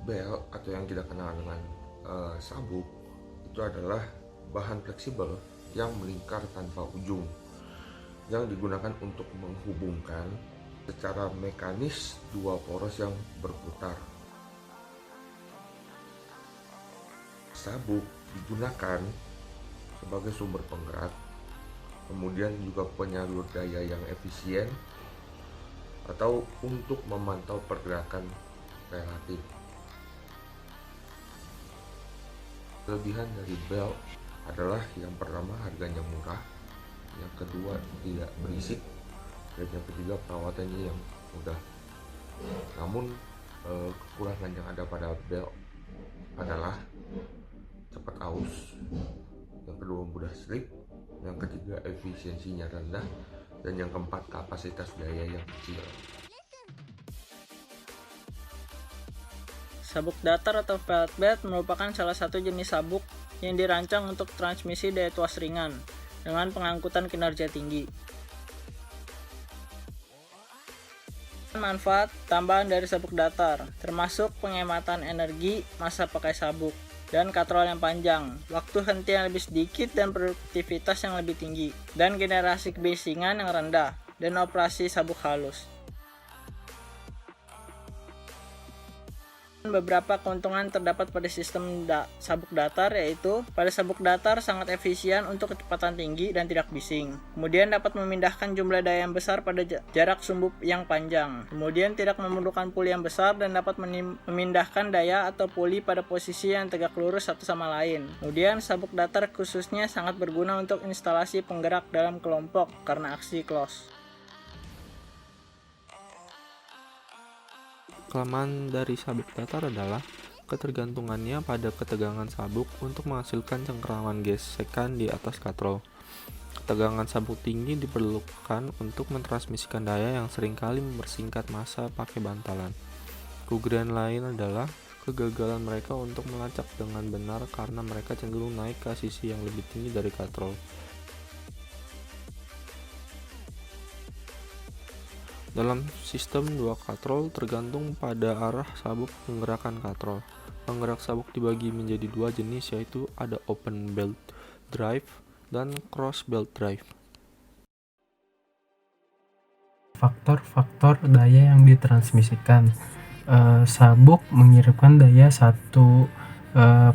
Bel atau yang kita kenal dengan sabuk itu adalah bahan fleksibel yang melingkar tanpa ujung yang digunakan untuk menghubungkan secara mekanis dua poros yang berputar. Sabuk digunakan sebagai sumber penggerak, kemudian juga penyalur daya yang efisien, atau untuk memantau pergerakan relatif. Kelebihan dari belt adalah yang pertama harganya murah, yang kedua tidak berisik, dan yang ketiga perawatannya yang mudah. Namun kekurangan yang ada pada belt adalah cepat aus, yang kedua mudah slip, yang ketiga efisiensinya rendah, dan yang keempat kapasitas daya yang kecil. Sabuk datar atau pellet belt merupakan salah satu jenis sabuk yang dirancang untuk transmisi daya tuas ringan dengan pengangkutan kinerja tinggi. Manfaat tambahan dari sabuk datar termasuk penghemat energi, masa pakai sabuk, dan katrol yang panjang, waktu henti yang lebih sedikit dan produktivitas yang lebih tinggi, dan generasi kebisingan yang rendah, dan operasi sabuk halus. Beberapa keuntungan terdapat pada sistem sabuk datar, yaitu pada sabuk datar sangat efisien untuk kecepatan tinggi dan tidak bising. Kemudian dapat memindahkan jumlah daya yang besar pada jarak sumbu yang panjang. Kemudian tidak memerlukan puli yang besar dan dapat memindahkan daya atau puli pada posisi yang tegak lurus satu sama lain. Kemudian sabuk datar khususnya sangat berguna untuk instalasi penggerak dalam kelompok karena aksi close. Kelemahan dari sabuk datar adalah ketergantungannya pada ketegangan sabuk untuk menghasilkan cengkeraman gesekan di atas katrol. Ketegangan sabuk tinggi diperlukan untuk mentransmisikan daya yang seringkali mempersingkat masa pakai bantalan. Kerugian lain adalah kegagalan mereka untuk melacak dengan benar karena mereka cenderung naik ke sisi yang lebih tinggi dari katrol. Dalam sistem dua katrol tergantung pada arah sabuk penggerakan katrol. Penggerak sabuk dibagi menjadi dua jenis, yaitu ada open belt drive dan cross belt drive. Faktor-faktor daya yang ditransmisikan. Sabuk mengirimkan daya satu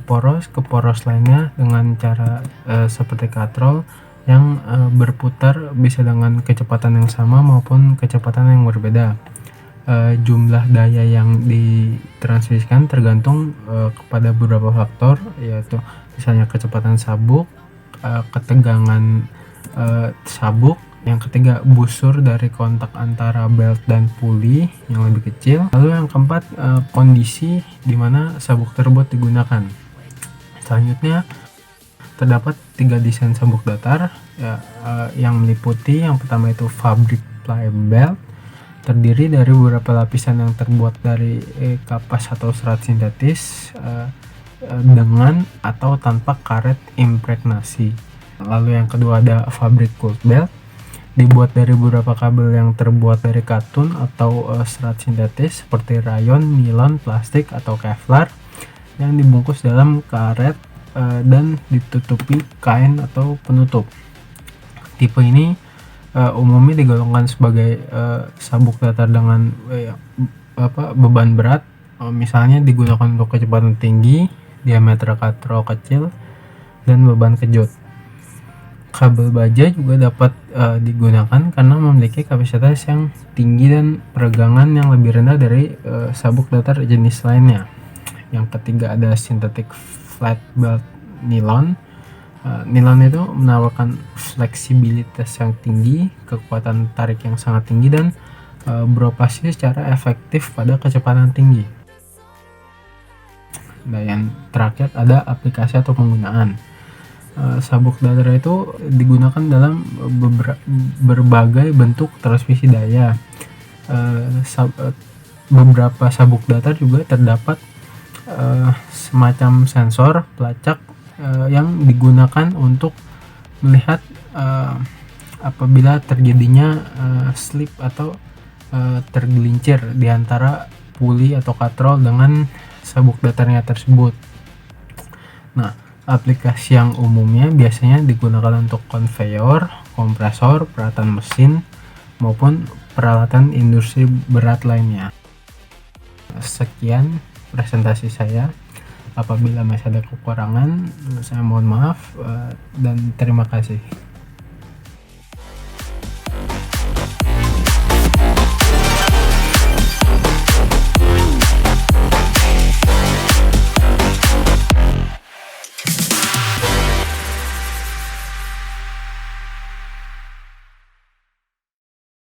poros ke poros lainnya dengan cara seperti katrol yang berputar bisa dengan kecepatan yang sama maupun kecepatan yang berbeda. Jumlah daya yang ditransmisikan tergantung kepada beberapa faktor, yaitu misalnya kecepatan sabuk, ketegangan sabuk, yang ketiga busur dari kontak antara belt dan puli yang lebih kecil, lalu yang keempat kondisi di mana sabuk tersebut digunakan. Selanjutnya terdapat 3 desain sabuk datar yang meliputi yang pertama itu fabric ply belt, terdiri dari beberapa lapisan yang terbuat dari kapas atau serat sintetis dengan atau tanpa karet impregnasi. Lalu yang kedua ada fabric cord belt, dibuat dari beberapa kabel yang terbuat dari katun atau serat sintetis seperti rayon, nilon, plastik atau kevlar yang dibungkus dalam karet dan ditutupi kain atau penutup. Tipe ini umumnya digolongkan sebagai sabuk datar dengan beban berat, misalnya digunakan untuk kecepatan tinggi, diameter katrol kecil, dan beban kejut. Kabel baja juga dapat digunakan karena memiliki kapasitas yang tinggi dan peregangan yang lebih rendah dari sabuk datar jenis lainnya. Yang ketiga ada synthetic flat belt nilon. Nilon itu menawarkan fleksibilitas yang tinggi, kekuatan tarik yang sangat tinggi, dan beroperasi secara efektif pada kecepatan tinggi. Dan yang terakhir ada aplikasi atau penggunaan. Sabuk datar itu digunakan dalam berbagai bentuk transmisi daya. Beberapa sabuk datar juga terdapat semacam sensor pelacak yang digunakan untuk melihat apabila terjadinya slip atau tergelincir di antara puli atau katrol dengan sabuk datarnya tersebut. Nah, aplikasi yang umumnya biasanya digunakan untuk konveyor, kompresor, peralatan mesin, maupun peralatan industri berat lainnya. Sekian presentasi saya. Apabila masih ada kekurangan, saya mohon maaf dan terima kasih.